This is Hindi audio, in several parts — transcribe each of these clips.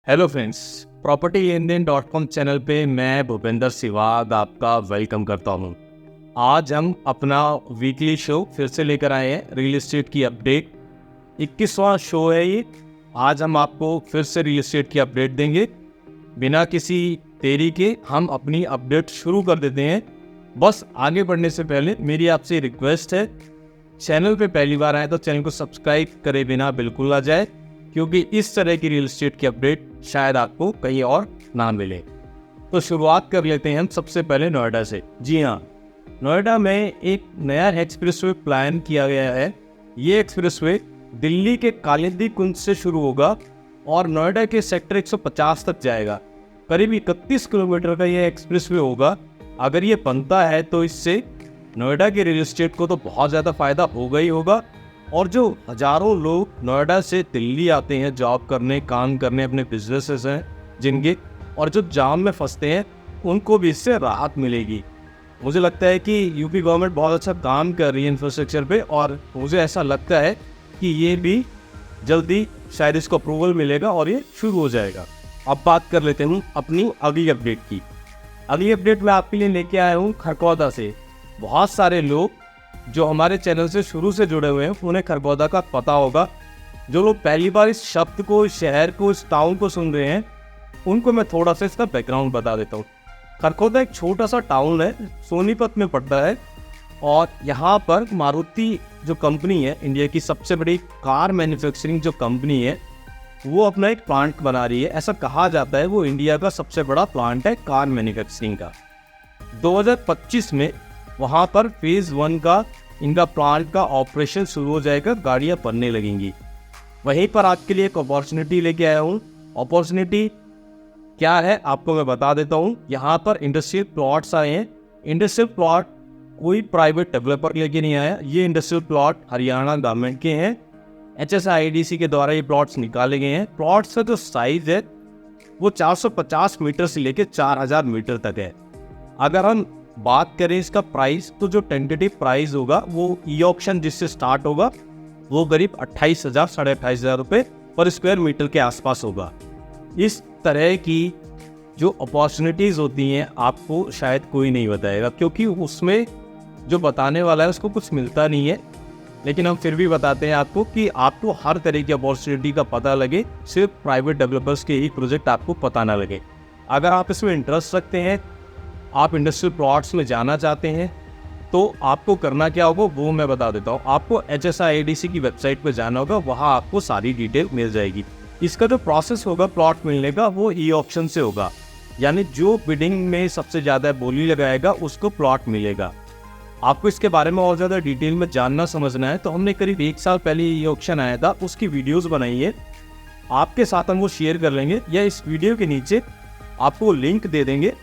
हेलो फ्रेंड्स, प्रॉपर्टी लेन देन .com चैनल पे मैं भूपेंद्र सिवाग आपका वेलकम करता हूँ। आज हम अपना वीकली शो फिर से लेकर आए हैं, रियल एस्टेट की अपडेट। 21वां शो है ये। आज हम आपको फिर से रियल एस्टेट की अपडेट देंगे। बिना किसी देरी के हम अपनी अपडेट शुरू कर देते हैं। बस आगे बढ़ने से पहले मेरी आपसे रिक्वेस्ट है, चैनल पे पहली बार आए तो चैनल को सब्सक्राइब करे बिना बिल्कुल ना जाए, क्योंकि इस तरह की रियल एस्टेट की अपडेट शायद आपको कहीं और ना मिले। तो शुरुआत कर लेते हैं हम सबसे पहले नोएडा से। जी हाँ, नोएडा में एक नया एक्सप्रेसवे प्लान किया गया है। ये एक्सप्रेसवे दिल्ली के कालिंदी कुंज से शुरू होगा और नोएडा के सेक्टर 150 तक जाएगा। करीब 31 किलोमीटर का ये एक्सप्रेसवे होगा। अगर ये बनता है तो इससे नोएडा के रियल एस्टेट को तो बहुत ज़्यादा फायदा होगा ही होगा, और जो हजारों लोग नोएडा से दिल्ली आते हैं जॉब करने, काम करने, अपने बिजनेसेस हैं जिनके, और जो जाम में फंसते हैं उनको भी इससे राहत मिलेगी। मुझे लगता है कि यूपी गवर्नमेंट बहुत अच्छा काम कर रही है इंफ्रास्ट्रक्चर पे, और मुझे ऐसा लगता है कि ये भी जल्दी शायद इसको अप्रूवल मिलेगा और ये शुरू हो जाएगा। अब बात कर लेते हूँ अपनी अगली अपडेट की। अगली अपडेट मैं आपके लिए लेके आया हूँ खरगोदा से। बहुत सारे लोग जो हमारे चैनल से शुरू से जुड़े हुए हैं उन्हें खरगोदा का पता होगा। जो लोग पहली बार इस शब्द को, इस शहर को, इस टाउन को सुन रहे हैं, उनको मैं थोड़ा सा इसका बैकग्राउंड बता देता हूँ। खरगोदा एक छोटा सा टाउन है, सोनीपत में पड़ता है, और यहाँ पर मारुति जो कंपनी है, इंडिया की सबसे बड़ी कार मैन्युफैक्चरिंग जो कंपनी है, वो अपना एक प्लांट बना रही है। ऐसा कहा जाता है वो इंडिया का सबसे बड़ा प्लांट है कार मैन्युफैक्चरिंग का। 2025 में वहाँ पर फेज़ 1 का इनका प्लांट का ऑपरेशन शुरू हो जाएगा, गाड़ियाँ बनने लगेंगी। वहीं पर आपके लिए एक अपॉर्चुनिटी लेके आया हूँ। अपॉर्चुनिटी क्या है आपको मैं बता देता हूँ। यहाँ पर इंडस्ट्रियल प्लॉट्स आए हैं। इंडस्ट्रियल प्लॉट कोई प्राइवेट डेवलपर लेके नहीं आया, ये इंडस्ट्रियल प्लॉट हरियाणा गवर्नमेंट के हैं। HSIIDC के द्वारा ये प्लॉट्स निकाले गए हैं। प्लॉट्स का जो साइज है वो 450 मीटर से लेकर 4000 मीटर तक है। अगर हम बात करें इसका प्राइस, तो जो टेंटेटिव प्राइस होगा वो ई ऑक्शन जिससे स्टार्ट होगा वो करीब 28,000 साढ़े 28,000 रुपये पर स्क्वायर मीटर के आसपास होगा। इस तरह की जो अपॉर्चुनिटीज़ होती हैं आपको शायद कोई नहीं बताएगा, क्योंकि उसमें जो बताने वाला है उसको कुछ मिलता नहीं है। लेकिन हम फिर भी बताते हैं आपको कि आपको हर तरह की अपॉर्चुनिटी का पता लगे, सिर्फ प्राइवेट डेवलपर्स के ही प्रोजेक्ट आपको पता ना लगे। अगर आप इसमें इंटरेस्ट रखते हैं, आप इंडस्ट्रियल प्लॉट्स में जाना चाहते हैं, तो आपको करना क्या होगा वो मैं बता देता हूँ। आपको HSIIDC की वेबसाइट पर जाना होगा, वहाँ आपको सारी डिटेल मिल जाएगी। इसका जो प्रोसेस होगा प्लॉट मिलने का वो ई ऑक्शन से होगा, यानी जो बिडिंग में सबसे ज़्यादा बोली लगाएगा उसको प्लॉट मिलेगा। आपको इसके बारे में और ज़्यादा डिटेल में जानना समझना है तो हमने करीब 1 साल पहले ये ऑक्शन आया था, उसकी वीडियोज़ बनाई है, आपके साथ हम वो शेयर कर लेंगे, या इस वीडियो के नीचे आपको लिंक दे देंगे,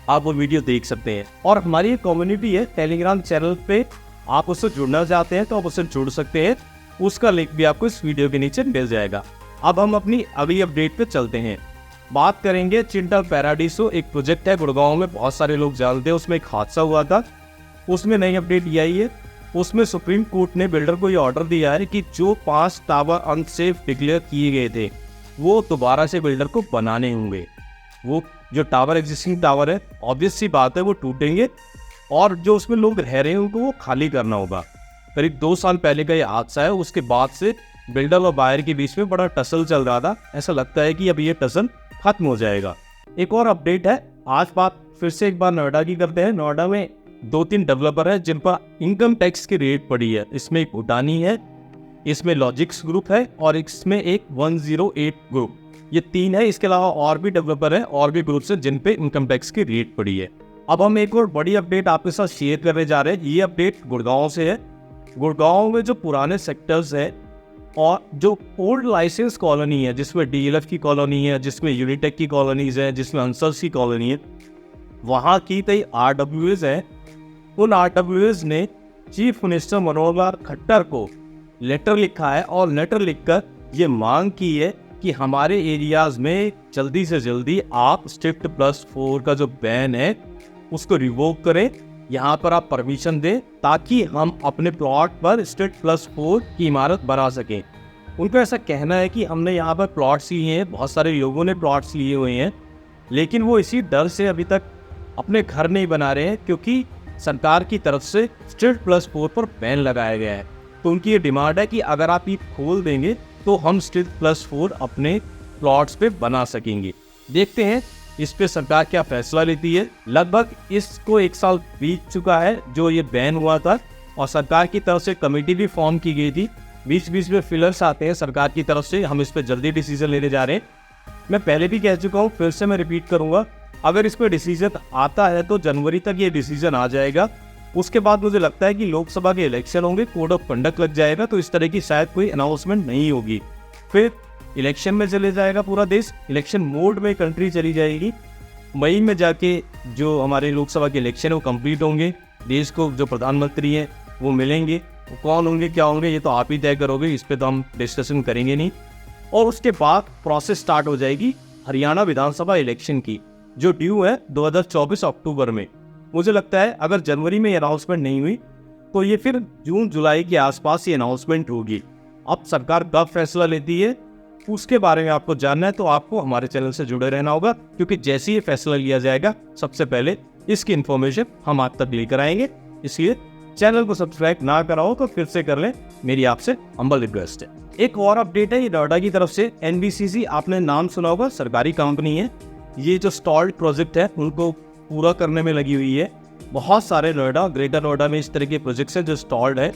आप वो वीडियो देख सकते हैं। और हमारी एक कम्युनिटी है टेलीग्राम चैनल पे, आप उससे जुड़ना चाहते हैं तो आप उससे जुड़ सकते हैं, उसका लिंक भी आपको इस वीडियो के नीचे मिल जाएगा। अब हम अपनी अगली अपडेट पे चलते हैं। बात करेंगे चिंटल पैराडीसो। एक प्रोजेक्ट है गुड़गांव में, बहुत सारे लोग जानते हैं। उसमें एक हादसा हुआ था, उसमें नई अपडेट ये आई है। उसमें सुप्रीम कोर्ट ने बिल्डर को ये ऑर्डर दिया है कि जो 5 टावर अनसेफ डिक्लेयर किए गए थे वो दोबारा से बिल्डर को बनाने होंगे। वो जो टावर, एग्जिस्टिंग टावर है, ऑब्वियस सी बात है वो टूटेंगे, और जो उसमें लोग रह रहे हैं उनको वो खाली करना होगा। करीब 2 साल पहले का ये हादसा है। उसके बाद से बिल्डर और बायर के बीच में बड़ा टसल चल रहा था। ऐसा लगता है कि अब ये टसल खत्म हो जाएगा। एक और अपडेट है, आज बात फिर से एक बार नोएडा की करते हैं। नोएडा में 2-3 डेवलपर हैं जिन पर इनकम टैक्स की रेट पड़ी है। इसमें एक भूटानी है, इसमें लॉजिक्स ग्रुप है, और इसमें एक 108 ग्रुप, ये 3 है। इसके अलावा और भी डेवलपर हैं और भी ग्रुप्स हैं जिन पे इनकम टैक्स की रेट पड़ी है। अब हम एक और बड़ी अपडेट आपके साथ शेयर करने जा रहे हैं। ये अपडेट गुड़गांव से है। गुड़गांव में जो पुराने सेक्टर्स हैं और जो ओल्ड लाइसेंस कॉलोनी है, जिसमें DLF की कॉलोनी है, जिसमें यूनिटेक की कॉलोनीज है, जिसमें अंसर्स की कॉलोनी है, वहाँ की कई RWAs हैं। उन RWAs ने चीफ मिनिस्टर मनोहर लाल खट्टर को लेटर लिखा है, और लेटर लिखकर ये मांग की है कि हमारे एरियाज़ में जल्दी से जल्दी आप स्ट्रिक्ट +4 का जो बैन है उसको रिवोक करें, यहाँ पर आप परमिशन दें, ताकि हम अपने प्लॉट पर स्ट्रिक्ट +4 की इमारत बना सकें। उनका ऐसा कहना है कि हमने यहाँ पर प्लॉट्स लिए हैं, बहुत सारे लोगों ने प्लॉट्स लिए हुए हैं, लेकिन वो इसी डर से अभी तक अपने घर नहीं बना रहे हैं क्योंकि सरकार की तरफ से स्ट्रीट+4 पर बैन लगाया गया है। तो उनकी ये डिमांड है कि अगर आप ये खोल देंगे तो हम स्ट्रीट+4 अपने प्लॉट्स पे बना सकेंगे। देखते हैं इस पे सरकार क्या फैसला लेती है। लगभग इसको 1 साल बीत चुका है जो ये बैन हुआ था, और सरकार की तरफ से कमेटी भी फॉर्म की गई थी। बीच बीच में फिलर्स आते हैं सरकार की तरफ से, हम इस पर जल्दी डिसीजन लेने जा रहे हैं। मैं पहले भी कह चुका हूँ, फिर से मैं रिपीट करूँगा, अगर इस पर डिसीजन आता है तो जनवरी तक ये डिसीजन आ जाएगा। उसके बाद मुझे लगता है कि लोकसभा के इलेक्शन होंगे, कोड ऑफ कंडक्ट लग जाएगा, तो इस तरह की शायद कोई अनाउंसमेंट नहीं होगी। फिर इलेक्शन में चले जाएगा पूरा देश, इलेक्शन मोड में कंट्री चली जाएगी। मई में जाके जो हमारे लोकसभा के इलेक्शन है वो कंप्लीट होंगे, देश को जो प्रधानमंत्री हैं वो मिलेंगे, वो कौन होंगे क्या होंगे ये तो आप ही तय करोगे, इस पे तो हम डिस्कशन करेंगे नहीं। और उसके बाद प्रोसेस स्टार्ट हो जाएगी हरियाणा विधानसभा इलेक्शन की, जो ड्यू है 2024 अक्टूबर में। मुझे लगता है अगर जनवरी में ये अनाउंसमेंट नहीं हुई तो ये फिर जून जुलाई के आसपास ये अनाउंसमेंट होगी। अब सरकार कब फैसला लेती है उसके बारे में आपको जानना है तो आपको हमारे चैनल से जुड़े रहना होगा, क्योंकि जैसे ही फैसला लिया जाएगा सबसे पहले इसकी इन्फॉर्मेशन हम आप तक लेकर आएंगे। इसलिए चैनल को सब्सक्राइब ना कराओ तो फिर से कर लें, मेरी आपसे हम्बल रिक्वेस्ट है। एक और अपडेट है ये नोएडा की तरफ से। एनबीसीसी आपने नाम सुना होगा, सरकारी कंपनी है। ये जो स्टॉल्ड प्रोजेक्ट है उनको पूरा करने में लगी हुई है। बहुत सारे नोएडा, ग्रेटर नोएडा में इस तरह के प्रोजेक्ट्स हैं जो स्टॉल्ड है।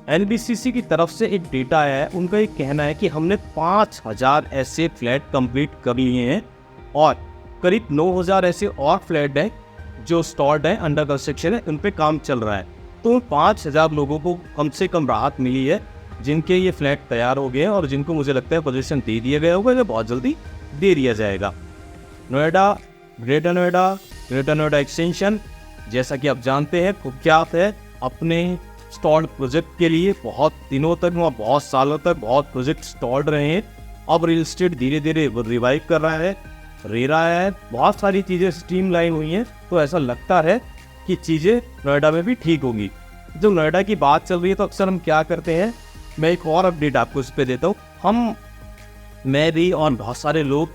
एनबीसीसी की तरफ से एक डेटा आया है, उनका एक कहना है कि हमने 5000 ऐसे फ्लैट कंप्लीट कर लिए हैं और करीब 9000 ऐसे और फ्लैट हैं जो स्टॉल्ड है, अंडर कंस्ट्रक्शन है, उन पे काम चल रहा है। तो 5000 लोगों को कम से कम राहत मिली है जिनके ये फ्लैट तैयार हो गए हैं और जिनको मुझे लगता है पोजीशन दे दिया गया होगा, जो बहुत जल्दी दे दिया जाएगा। नोएडा, ग्रेटर नोएडा एक्सटेंशन जैसा कि आप जानते हैं कुख्यात है अपने स्टॉल्ड प्रोजेक्ट के लिए। बहुत दिनों तक वहाँ, बहुत सालों तक बहुत प्रोजेक्ट स्टॉल्ड रहे हैं। अब रियल एस्टेट धीरे धीरे रिवाइव कर रहा है, रेरा है, बहुत सारी चीज़ें स्ट्रीमलाइन हुई हैं, तो ऐसा लगता है कि चीज़ें नोएडा में भी ठीक होंगी। जब नोएडा की बात चल रही है तो अक्सर हम क्या करते हैं, मैं एक और अपडेट आपको इस पर देता हूँ। मैं भी और बहुत सारे लोग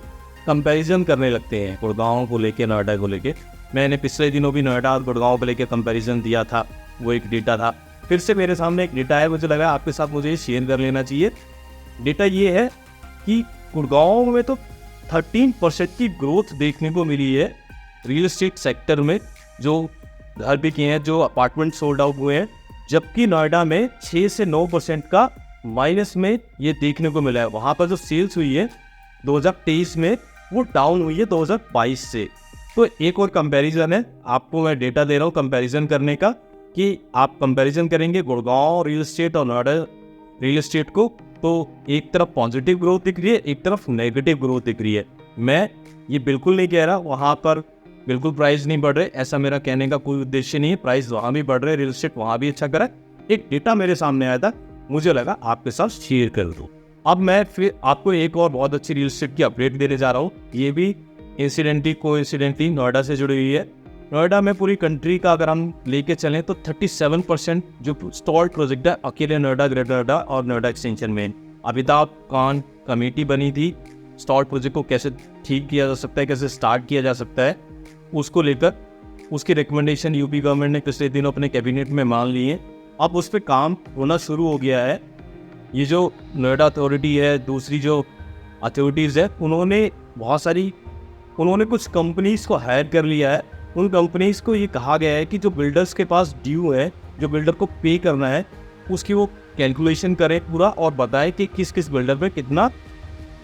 कंपैरिजन करने लगते हैं गुड़गांव को लेके, नोएडा को लेके। मैंने पिछले दिनों भी नोएडा और गुड़गांव को लेके कंपैरिजन दिया था, वो एक डेटा था। फिर से मेरे सामने एक डेटा है, मुझे लगा आपके साथ मुझे शेयर कर लेना चाहिए। डेटा ये है कि गुड़गांव में तो 13% की ग्रोथ देखने को मिली है रियल एस्टेट सेक्टर में, जो घर बिके हैं, जो अपार्टमेंट सोल्ड आउट हुए हैं, जबकि नोएडा में 6 से 9% का माइनस में ये देखने को मिला है। वहाँ पर जो सेल्स हुई है 2023 में वो डाउन हुई है 2022 से। तो एक और कंपैरिजन है, आपको मैं डेटा दे रहा हूँ कंपैरिजन करने का, कि आप कंपैरिजन करेंगे गुड़गांव रियल एस्टेट और नोएडा रियल एस्टेट को, तो एक तरफ पॉजिटिव ग्रोथ दिख रही है, एक तरफ नेगेटिव ग्रोथ दिख रही है। मैं ये बिल्कुल नहीं कह रहा वहाँ पर बिल्कुल प्राइस नहीं बढ़ रहे, ऐसा मेरा कहने का कोई उद्देश्य नहीं है। प्राइस वहाँ भी बढ़ रहे, रियल एस्टेट वहाँ भी अच्छा कर रहा है। एक डेटा मेरे सामने आया था, मुझे लगा आपके साथ शेयर कर दूँ। अब मैं फिर आपको एक और बहुत अच्छी रियल एस्टेट की अपडेट देने जा रहा हूँ। ये भी कोइंसिडेंटली नोएडा से जुड़ी हुई है। नोएडा में पूरी कंट्री का अगर हम लेके चलें तो 37% जो स्टॉल्ड प्रोजेक्ट है अकेले नोएडा, ग्रेटर नोएडा और नोएडा एक्सटेंशन में। अमिताभ कांत कमेटी बनी थी, स्टॉल्ड प्रोजेक्ट को कैसे ठीक किया जा सकता है, कैसे स्टार्ट किया जा सकता है, उसको लेकर उसकी रिकमेंडेशन यूपी गवर्नमेंट ने पिछले दिनों अपने कैबिनेट में मान ली है। अब उस पर काम होना शुरू हो गया है। ये जो नोएडा अथॉरिटी है, दूसरी जो अथॉरिटीज़ है, उन्होंने कुछ कंपनीज़ को हायर कर लिया है। उन कंपनीज़ को ये कहा गया है कि जो बिल्डर्स के पास ड्यू है, जो बिल्डर को पे करना है, उसकी वो कैलकुलेशन करें पूरा और बताएं कि किस किस बिल्डर पे कितना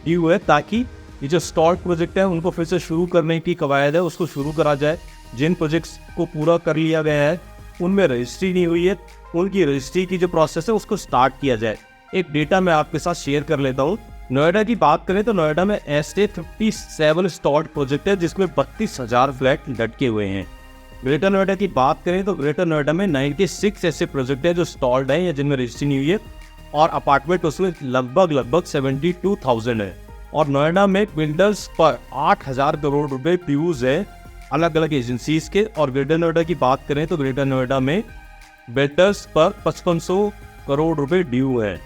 ड्यू है, ताकि ये जो स्टॉल्ड प्रोजेक्ट है उनको फिर से शुरू करने की कवायद है उसको शुरू करा जाए। जिन प्रोजेक्ट्स को पूरा कर लिया गया है उनमें रजिस्ट्री नहीं हुई है, उनकी रजिस्ट्री की जो प्रोसेस है उसको स्टार्ट किया जाए। एक डेटा मैं आपके साथ शेयर कर लेता हूँ। नोएडा की बात करें तो नोएडा में ऐसे 57 स्टॉल्ड प्रोजेक्ट है जिसमें 32,000 फ्लैट लटके हुए हैं। ग्रेटर नोएडा की बात करें तो ग्रेटर नोएडा में 96 ऐसे प्रोजेक्ट है जो स्टॉल्ड है या जिनमें रजिस्ट्री नहीं हुई है, और अपार्टमेंट उसमें लगभग 72,000 है। और नोएडा में बिल्डर्स पर 8,000 करोड़ रुपए ड्यूज है अलग अलग एजेंसीज के। और ग्रेटर नोएडा की बात करें तो ग्रेटर नोएडा में बिल्डर्स पर 5500 करोड़ रुपए ड्यू है।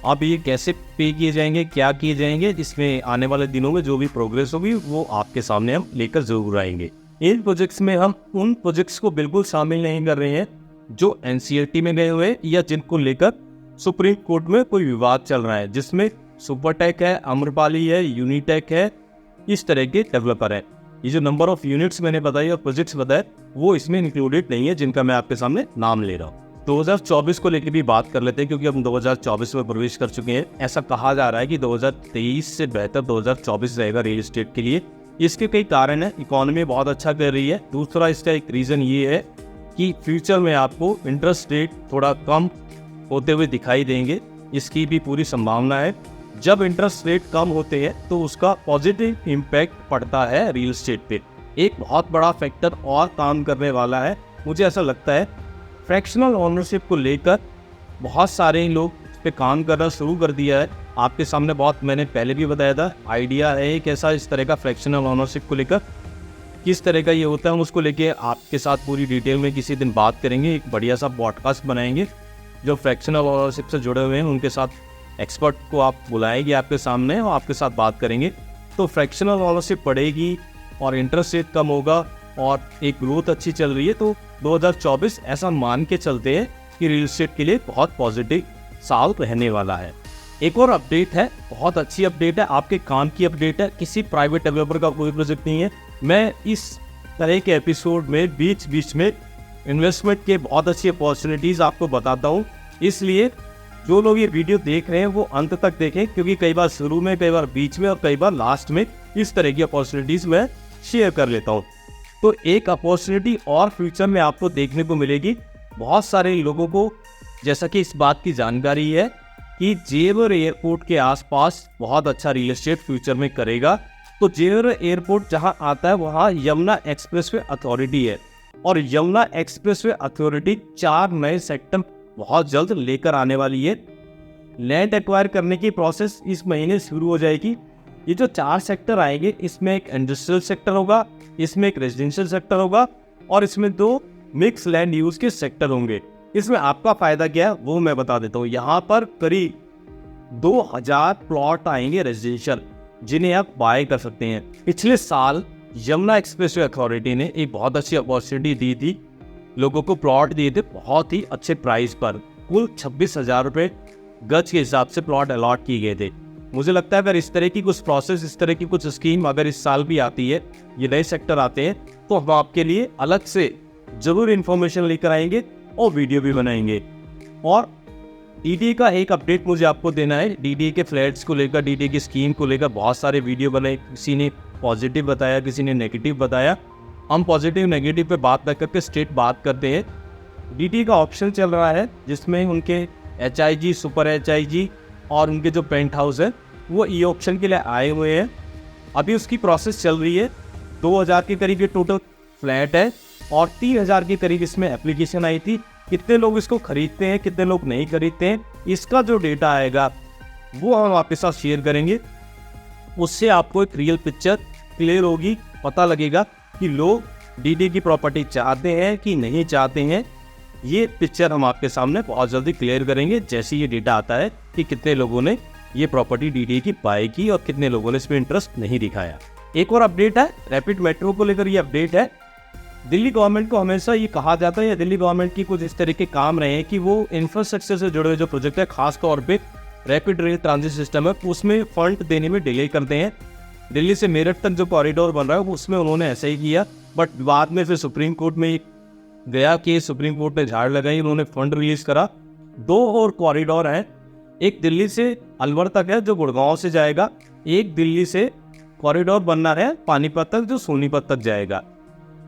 अब ये कैसे पे किए जाएंगे, क्या किए जाएंगे, इसमें आने वाले दिनों में जो भी प्रोग्रेस होगी वो आपके सामने हम लेकर जरूर आएंगे। इन प्रोजेक्ट्स में हम उन प्रोजेक्ट्स को बिल्कुल शामिल नहीं कर रहे हैं जो एनसीईआरटी में गए हुए हैं या जिनको लेकर सुप्रीम कोर्ट में कोई विवाद चल रहा है, जिसमें सुपरटेक है, अम्रपाली है, यूनिटेक है, इस तरह के डेवलपर है। ये जो नंबर ऑफ यूनिट्स मैंने बताई और प्रोजेक्ट्स बताए वो इसमें इंक्लूडेड नहीं है, जिनका मैं आपके सामने नाम ले रहा हूँ। 2024 को लेकर भी बात कर लेते हैं, क्योंकि हम 2024 में प्रवेश कर चुके हैं। ऐसा कहा जा रहा है कि 2023 से बेहतर 2024 रहेगा रियल एस्टेट के लिए। इसके कई कारण है। इकोनॉमी बहुत अच्छा कर रही है। दूसरा इसका एक रीज़न ये है कि फ्यूचर में आपको इंटरेस्ट रेट थोड़ा कम होते हुए दिखाई देंगे, इसकी भी पूरी संभावना है। जब इंटरेस्ट रेट कम होते हैं तो उसका पॉजिटिव इम्पैक्ट पड़ता है रियल एस्टेट पे। एक बहुत बड़ा फैक्टर और काम करने वाला है, मुझे ऐसा लगता है, फ्रैक्शनल ओनरशिप को लेकर बहुत सारे लोग इस पे काम करना शुरू कर दिया है। आपके सामने बहुत, मैंने पहले भी बताया था, आइडिया है एक ऐसा इस तरह का फ्रैक्शनल ओनरशिप को लेकर। किस तरह का ये होता है हम उसको लेके आपके साथ पूरी डिटेल में किसी दिन बात करेंगे। एक बढ़िया सा पॉडकास्ट बनाएंगे, जो फ्रैक्शनल ओनरशिप से जुड़े हुए हैं उनके साथ एक्सपर्ट को आप बुलाएंगे आपके सामने और आपके साथ बात करेंगे। तो फ्रैक्शनल ओनरशिप बढ़ेगी और इंटरेस्ट रेट कम होगा और एक ग्रोथ अच्छी चल रही है। तो 2024 ऐसा मान के चलते हैं कि रियल एस्टेट के लिए बहुत पॉजिटिव साल रहने वाला है। एक और अपडेट है, बहुत अच्छी अपडेट है, आपके काम की अपडेट है। किसी प्राइवेट डेवलपर का कोई प्रोजेक्ट नहीं है। मैं इस तरह के एपिसोड में बीच बीच में इन्वेस्टमेंट के बहुत अच्छी अपॉर्चुनिटीज़ आपको बताता हूँ। इसलिए जो लोग ये वीडियो देख रहे हैं वो अंत तक देखें, क्योंकि कई बार शुरू में, कई बार बीच में और कई बार लास्ट में इस तरह की अपॉर्चुनिटीज़ मैं शेयर कर लेता हूँ। तो एक अपॉर्चुनिटी और फ्यूचर में आपको देखने को मिलेगी। बहुत सारे लोगों को जैसा कि इस बात की जानकारी है कि जेवर एयरपोर्ट के आसपास बहुत अच्छा रियल एस्टेट फ्यूचर में करेगा। तो जेवर एयरपोर्ट जहां आता है वहां यमुना एक्सप्रेसवे अथॉरिटी है, और यमुना एक्सप्रेसवे अथॉरिटी 4 नए सेक्टर बहुत जल्द लेकर आने वाली है। लैंड एक्वायर करने की प्रोसेस इस महीने शुरू हो जाएगी। ये जो 4 सेक्टर आएंगे, इसमें एक इंडस्ट्रियल सेक्टर होगा, इसमें एक रेजिडेंशियल सेक्टर होगा और इसमें 2 मिक्स लैंड यूज के सेक्टर होंगे। इसमें आपका फायदा क्या है वो मैं बता देता हूँ। यहाँ पर करीब 2000 प्लॉट आएंगे रेजिडेंशियल, जिन्हें आप बाय कर सकते हैं। पिछले साल यमुना एक्सप्रेसवे अथॉरिटी ने एक बहुत अच्छी अपॉर्चुनिटी दी थी, लोगों को प्लॉट दिए थे बहुत ही अच्छे प्राइस पर। कुल 26,000 रुपये गज के हिसाब से प्लॉट अलॉट किए गए थे। मुझे लगता है अगर इस तरह की कुछ प्रोसेस, इस तरह की कुछ स्कीम अगर इस साल भी आती है, ये नए सेक्टर आते हैं, तो हम आपके लिए अलग से जरूर इन्फॉर्मेशन लेकर आएंगे और वीडियो भी बनाएंगे। और डीडीए का एक अपडेट मुझे आपको देना है। डीडीए के फ्लैट्स को लेकर, डीडीए की स्कीम को लेकर बहुत सारे वीडियो बनाए, किसी ने पॉजिटिव बताया, किसी ने नेगेटिव बताया। हम पॉजिटिव नेगेटिव पे बात न करके स्ट्रेट बात करते हैं। डीडीए का ऑप्शन चल रहा है जिसमें उनके HIG, सुपर HIG और उनके जो पेंट हाउस है वो ई ऑप्शन के लिए आए हुए हैं। अभी उसकी प्रोसेस चल रही है। 2000 के करीब ये टोटल फ्लैट है और 3000 के करीब इसमें एप्लीकेशन आई थी। कितने लोग इसको खरीदते हैं, कितने लोग नहीं खरीदते हैं, इसका जो डेटा आएगा वो हम आपके साथ शेयर करेंगे। उससे आपको एक रियल पिक्चर क्लियर होगी, पता लगेगा कि लोग डीडीए की प्रॉपर्टी चाहते हैं कि नहीं चाहते हैं। ये पिक्चर हम आपके सामने बहुत जल्दी क्लियर करेंगे जैसे ये डेटा आता है कि कितने लोगों ने ये प्रॉपर्टी डीडीए की बाय की और कितने लोगों ने इसमें इंटरेस्ट नहीं दिखाया। एक और अपडेट है रैपिड मेट्रो को लेकर। ये अपडेट है, दिल्ली गवर्नमेंट को हमेशा ये कहा जाता है या दिल्ली गवर्नमेंट की कुछ इस तरह के काम रहे हैं कि वो इंफ्रास्ट्रक्चर से जुड़े हुए जो प्रोजेक्ट है, खास तौर पे रैपिड रेल ट्रांजिट सिस्टम है, उसमें फंड देने में डिले करते हैं। दिल्ली से मेरठ तक जो कॉरिडोर बन रहा है उसमें उन्होंने ऐसा ही किया, बट बाद में फिर सुप्रीम कोर्ट में गया केस, सुप्रीम कोर्ट ने झाड़ लगाई, उन्होंने फंड रिलीज करा। 2 और कॉरिडोर हैं, एक दिल्ली से अलवर तक है जो गुड़गांव से जाएगा, एक दिल्ली से कॉरिडोर बनना है पानीपत तक जो सोनीपत तक जाएगा।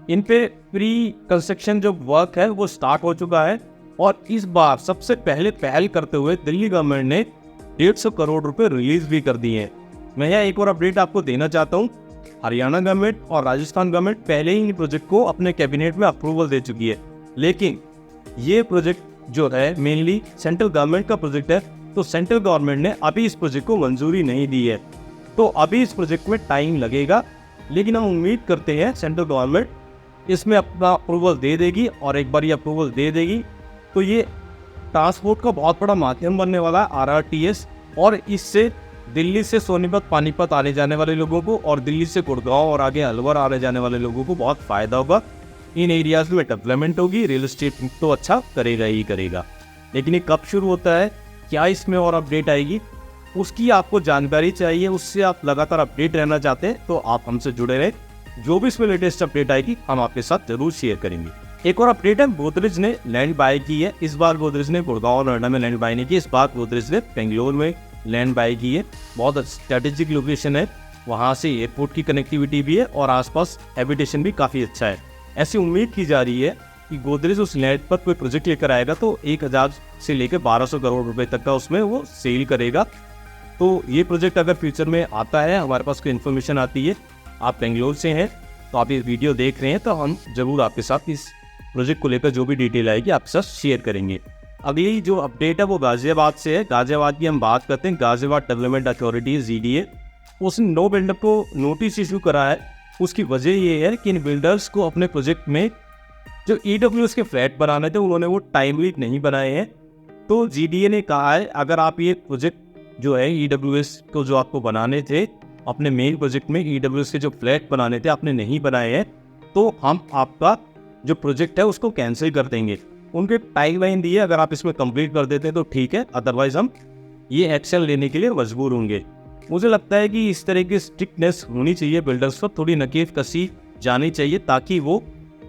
इन पे प्री कंस्ट्रक्शन जो वर्क है वो स्टार्ट हो चुका है और इस बार सबसे पहले पहल करते हुए दिल्ली गवर्नमेंट ने 150 करोड़ रुपए रिलीज भी कर दिए हैं। मैं यहाँ एक और अपडेट आपको देना चाहता हूँ। हरियाणा गवर्नमेंट और राजस्थान गवर्नमेंट पहले ही प्रोजेक्ट को अपने कैबिनेट में अप्रूवल दे चुकी है, लेकिन ये प्रोजेक्ट जो है मेनली सेंट्रल गवर्नमेंट का प्रोजेक्ट है, तो सेंट्रल गवर्नमेंट ने अभी इस प्रोजेक्ट को मंजूरी नहीं दी है। तो अभी इस प्रोजेक्ट में टाइम लगेगा, लेकिन हम उम्मीद करते हैं सेंट्रल गवर्नमेंट इसमें अपना अप्रूवल दे देगी और एक बार ये अप्रूवल दे देगी तो ये ट्रांसपोर्ट का बहुत बड़ा माध्यम बनने वाला है RRTS, और इससे दिल्ली से सोनीपत पानीपत आने जाने वाले लोगों को और दिल्ली से गुड़गांव और आगे अलवर आने जाने वाले लोगों को बहुत फ़ायदा होगा। इन एरियाज में डेवलपमेंट होगी, रियल एस्टेट तो अच्छा करेगा ही करेगा। लेकिन ये कब शुरू होता है, क्या इसमें और अपडेट आएगी, उसकी आपको जानकारी चाहिए, उससे आप लगातार अपडेट रहना चाहते हैं तो आप हमसे जुड़े रहें। जो भी इसमें लेटेस्ट अपडेट आएगी हम आपके साथ जरूर शेयर करेंगे। एक और अपडेट है, गोदरेज ने लैंड बाय की है। इस बार गोदरेज ने गुड़गांव और नोएडा में लैंड बाय नहीं की, इस बार गोदरेज ने बेंगलोर में लैंड बाय की है। बहुत स्ट्रेटेजिक लोकेशन है, वहाँ से एयरपोर्ट की कनेक्टिविटी भी है और आसपास हैबिटेशन भी काफ़ी अच्छा है। ऐसी उम्मीद की जा रही है कि गोदरेज उस लैंड पर कोई प्रोजेक्ट लेकर आएगा तो 1000 से लेकर 1200 करोड़ रुपए तक का उसमें वो सेल करेगा। तो ये प्रोजेक्ट अगर फ्यूचर में आता है, हमारे पास कोई इन्फॉर्मेशन आती है, आप बेंगलोर से हैं तो आप ये वीडियो देख रहे हैं, तो हम जरूर आपके साथ इस प्रोजेक्ट को लेकर जो भी डिटेल आएगी आपके साथ शेयर करेंगे। अगली जो अपडेट है वो गाजियाबाद से है। गाजियाबाद की हम बात करते हैं। गाजियाबाद डेवलपमेंट अथॉरिटी GDA, उसने 9 बिल्डर को नोटिस इशू करा है। उसकी वजह ये है कि इन बिल्डर्स को अपने प्रोजेक्ट में जो EWS के फ्लैट बनाने थे उन्होंने वो टाइमली नहीं बनाए हैं। तो GDA ने कहा है अगर आप ये प्रोजेक्ट जो है EWS को जो आपको बनाने थे, अपने मेन प्रोजेक्ट में EWS के जो फ्लैट बनाने थे आपने नहीं बनाए हैं, तो हम आपका जो प्रोजेक्ट है उसको कैंसिल कर देंगे। उनके टाइमलाइन दी है, अगर आप इसमें कंप्लीट कर देते हैं तो ठीक है, अदरवाइज हम ये एक्शन लेने के लिए मजबूर होंगे। मुझे लगता है कि इस तरह की स्ट्रिक्टनेस होनी चाहिए, बिल्डर्स पर थोड़ी नकेल कसी जानी चाहिए ताकि वो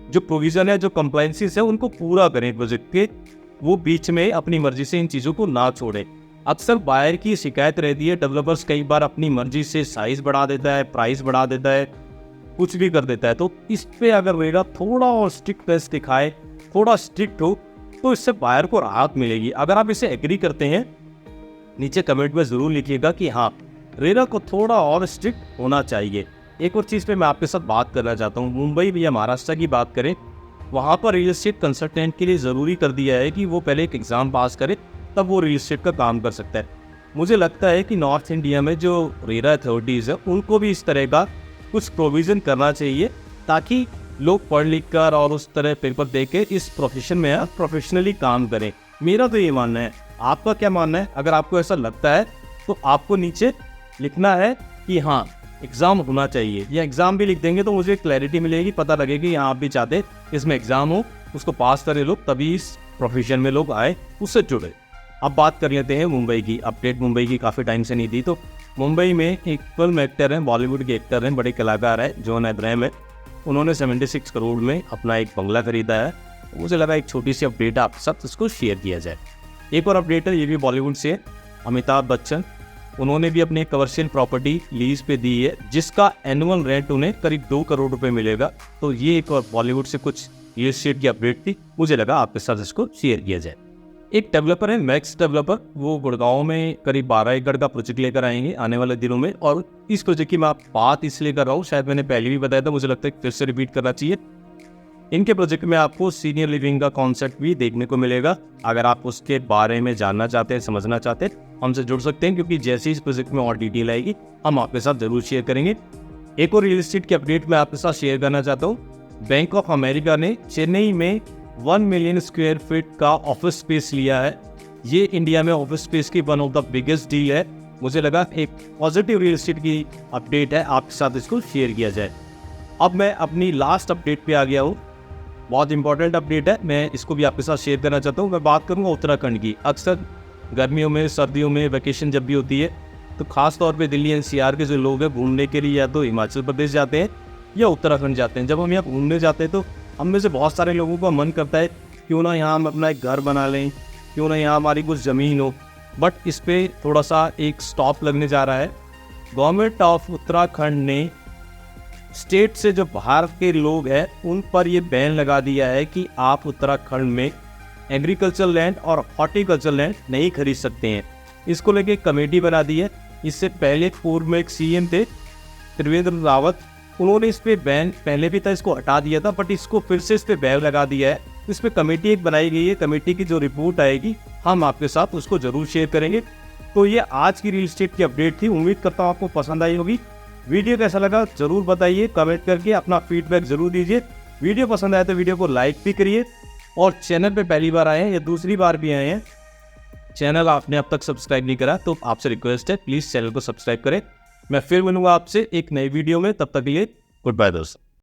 जो प्रोविज़न है, जो कंप्लायंसेस है उनको पूरा करें प्रोजेक्ट के, वो बीच में अपनी मर्जी से इन चीज़ों को ना छोड़ें। अक्सर बायर की शिकायत रहती है, डेवलपर्स कई बार अपनी मर्जी से साइज़ बढ़ा देता है, प्राइस बढ़ा देता है, कुछ भी कर देता है। तो इस पे अगर रेरा थोड़ा और स्ट्रिक्टनेस दिखाए, थोड़ा स्ट्रिक्ट हो, तो इससे बायर को राहत मिलेगी। अगर आप इसे एग्री करते हैं, नीचे कमेंट में ज़रूर लिखिएगा कि हाँ, रेरा को थोड़ा और स्ट्रिक्ट होना चाहिए। एक और चीज़ पे मैं आपके साथ बात करना चाहता हूँ। मुंबई या महाराष्ट्र की बात करें, वहाँ पर रियल एस्टेट कंसल्टेंट के लिए ज़रूरी कर दिया है कि वो पहले एक एग्ज़ाम पास करे, तब वो रियल एस्टेट का काम कर सकता है। मुझे लगता है कि नॉर्थ इंडिया में जो रेरा अथॉरिटीज़ है उनको भी इस तरह का कुछ प्रोविज़न करना चाहिए ताकि लोग पढ़ लिख कर और उस तरह पेपर दे के इस प्रोफेशन में प्रोफेशनली काम करें। मेरा तो ये मानना है, आपका क्या मानना है? अगर आपको ऐसा लगता है तो आपको नीचे लिखना है कि हाँ, एग्ज़ाम होना चाहिए, या एग्ज़ाम भी लिख देंगे तो मुझे क्लैरिटी मिलेगी, पता लगेगी कि आप भी चाहते इसमें एग्ज़ाम हो, उसको पास करें लोग, तभी इस प्रोफेशन में लोग आए, उससे जुड़े। अब बात कर लेते हैं मुंबई की। अपडेट मुंबई की काफ़ी टाइम से नहीं थी। तो मुंबई में एक फिल्म एक्टर हैं, बॉलीवुड के एक्टर हैं, बड़े कलाकार हैं, जॉन अब्राहम है। उन्होंने 76 करोड़ में अपना एक बंगला खरीदा है। मुझे लगा एक छोटी सी अपडेट आपके साथ इसको शेयर किया जाए। एक और अपडेट है, ये भी बॉलीवुड से है। अमिताभ बच्चन, उन्होंने भी अपनी कमर्शियल प्रॉपर्टी लीज पे दी है, जिसका एनुअल रेंट उन्हें करीब 2 करोड़ रुपए मिलेगा। तो ये एक और बॉलीवुड से कुछ रियल एस्टेट की अपडेट थी, मुझे लगा आपके साथ इसको शेयर किया जाए। एक डेवलपर है मैक्स डेवलपर, वो गुड़गांव में करीब 12 एकड़ का प्रोजेक्ट लेकर आएंगे आने वाले दिनों में। और इस प्रोजेक्ट की मैं बात इसलिए कर रहा हूँ, शायद मैंने पहले भी बताया था, मुझे लगता है फिर से रिपीट करना चाहिए। इनके प्रोजेक्ट में आपको सीनियर लिविंग का कॉन्सेप्ट भी देखने को मिलेगा। अगर आप उसके बारे में जानना चाहते हैं, समझना चाहते हैं, हमसे जुड़ सकते हैं, क्योंकि जैसे इस प्रोजेक्ट में और डिटेल आएगी हम आपके साथ जरूर शेयर करेंगे। एक और रियल एस्टेट की अपडेट मैं आपके साथ शेयर करना चाहता हूँ। बैंक ऑफ अमेरिका ने चेन्नई में 1 मिलियन स्क्वायर फीट का ऑफिस स्पेस लिया है। ये इंडिया में ऑफिस स्पेस की one of the biggest deal है। मुझे लगा एक पॉजिटिव रियल एस्टेट की अपडेट है, आपके साथ इसको शेयर किया जाए। अब मैं अपनी लास्ट अपडेट पे आ गया हूँ। बहुत इंपॉर्टेंट अपडेट है, मैं इसको भी आपके साथ शेयर करना चाहता हूँ। मैं बात करूँगा उत्तराखंड की। अक्सर गर्मियों में, सर्दियों में वैकेशन जब भी होती है तो खास तौर पे दिल्ली NCR के जो लोग हैं घूमने के लिए या तो हिमाचल प्रदेश जाते हैं या उत्तराखंड जाते हैं। जब हम यहाँ घूमने जाते हैं तो हम में से बहुत सारे लोगों का मन करता है क्यों ना यहाँ हम अपना एक घर बना लें, क्यों ना यहाँ हमारी कुछ ज़मीन हो। बट इस पर थोड़ा सा एक स्टॉप लगने जा रहा है। गवर्नमेंट ऑफ उत्तराखंड ने स्टेट से जो बाहर के लोग हैं उन पर ये बैन लगा दिया है कि आप उत्तराखंड में एग्रीकल्चर लैंड और हॉर्टिकल्चर लैंड नहीं खरीद सकते हैं। इसको लेके कमेटी बना दी है। इससे पहले पूर्व में एक CM थे त्रिवेंद्र रावत, उन्होंने इस पे बैन पहले भी था, इसको हटा दिया था, बट इसको फिर से इस पे बैन लगा दिया है। इस पे कमेटी एक बनाई गई है। कमेटी की जो रिपोर्ट आएगी हम आपके साथ उसको जरूर शेयर करेंगे। तो ये आज की रियल एस्टेट की अपडेट थी। उम्मीद करता हूँ आपको पसंद आई होगी। वीडियो कैसा लगा जरूर बताइए, कमेंट करके अपना फीडबैक जरूर दीजिए। वीडियो पसंद आए तो वीडियो को लाइक भी करिए। और चैनल पे पहली बार आए हैं या दूसरी बार भी आए हैं, चैनल आपने अब तक सब्सक्राइब नहीं करा तो आपसे रिक्वेस्ट है, प्लीज़ चैनल को सब्सक्राइब करें। मैं फिर मिलूंगा आपसे एक नई वीडियो में, तब तक के लिए गुड बाय दोस्तों।